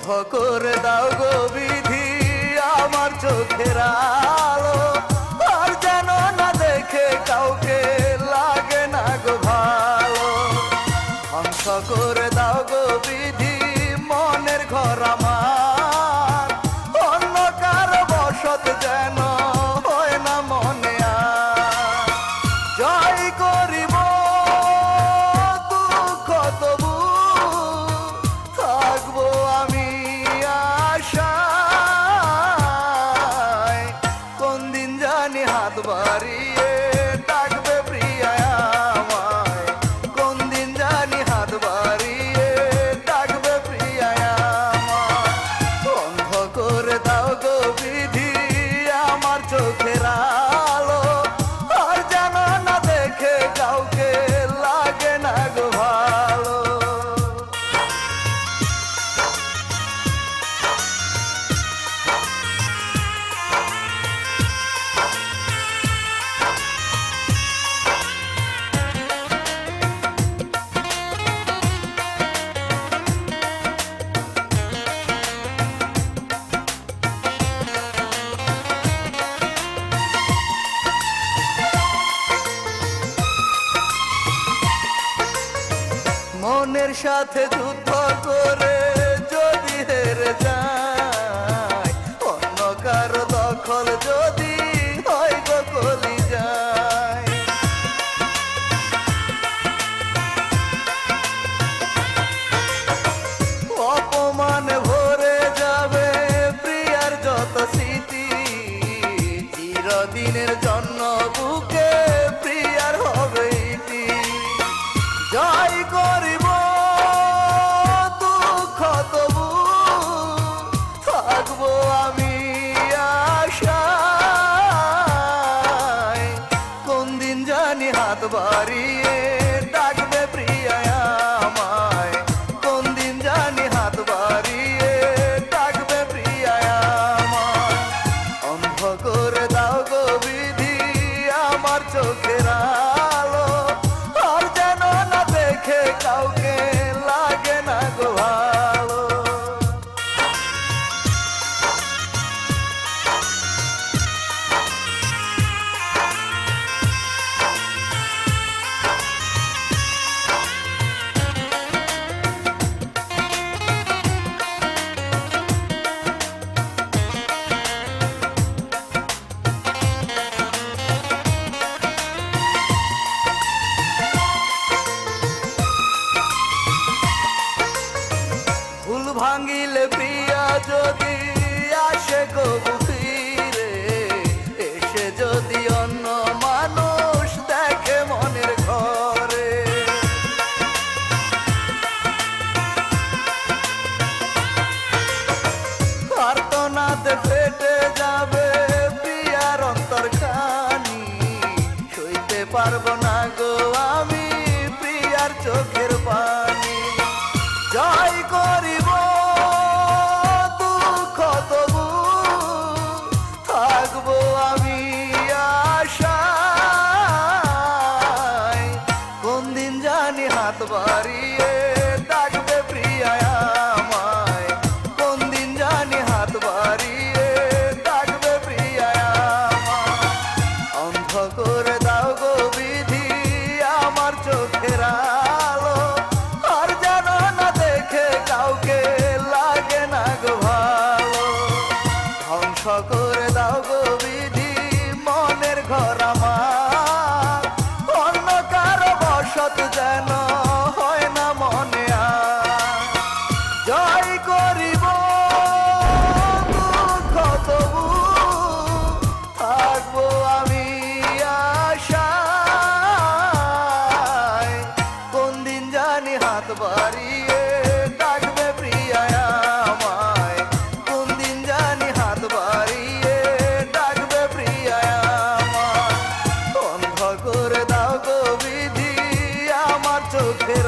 বন্ধ করে দাও গো বিধি আমার চোখের আলো, আর যেন না দেখে কাউকে লাগে না গো ভালো। ধ্বংস করে দাও গো বিধি মনের ঘর আমার, অন্য কারো বসত যেন হয় না মনে আর। জয় করিব দুঃখ তবু থাকবো আমি আশায়, কোন দিন জানি হাত বাড়িয়ে ডাকবে প্রিয়া আমায়, কোন দিন জানি হাত বাড়িয়ে ডাকবে প্রিয়া আমায়। বন্ধ করে দাও গো বিধি আমার চোখের আলো, আর যেন না দেখে কাউকে লাগে না গো ভালো। মনের সাথে যুদ্ধ করে যদি হেরে যায়, অন্য কারো দখল যদি হয় গো কলি যায়। অপমানে ভরে যাবে প্রিয়ার যত স্মৃতি, চিরদিনের জন্য বুকে প্রিয়ার হবে ইতি। জয় করিব দুঃখ তবু থাকবো আমি আশায়, কোন দিন জানি হাত বাড়িয়ে ডাকবে প্রিয়া আমায়, কোন দিন জানি হাত বাড়িয়ে ডাকবে প্রিয়া আমায়। অন্ধ করে দাও গো বিধি আমার চোখের আলো, আর যেন না দেখে কাউকে লাগে না গো ভালো। ভুল ভাঙিলে প্রিয়া যদি আসে গো ফিরে, এসে যদি অন্য মানুষ দেখে মনের ঘরে, আর্তনাদ ফেটে যাবে প্রিয়ার অন্তর খানি, সইতে পারবো না গো আমি প্রিয়ার চোখের পানি। জয় করিব দুঃখ তবু থাকবো আমি আশায়, কোন দিন জানি হাত বাড়িয়ে ডাকবে প্রিয়া আমায়, কোন দিন জানি হাত বাড়িয়ে ডাকবে প্রিয়া আমায়। অন্ধ করে দাও গো বিধি আমার চোখের আলো, আর যেন না দেখে কাউকে লাগে না গো ভালো। ধ্বংস করে দাও গো বিধি মনের ঘর আমার, অন্য কারো বসত যেন হয় না মনে আর। জয় করিব দুঃখ তবু থাকবো আমি আশায়, কোন দিন জানি হাত বাড়িয়ে ডাকবে প্রিয়া আমায়, কোন দিন জানি হাত বাড়িয়ে ডাকবে প্রিয়া আমায়। বন্ধ করে দাও গো বিধি আমার চোখের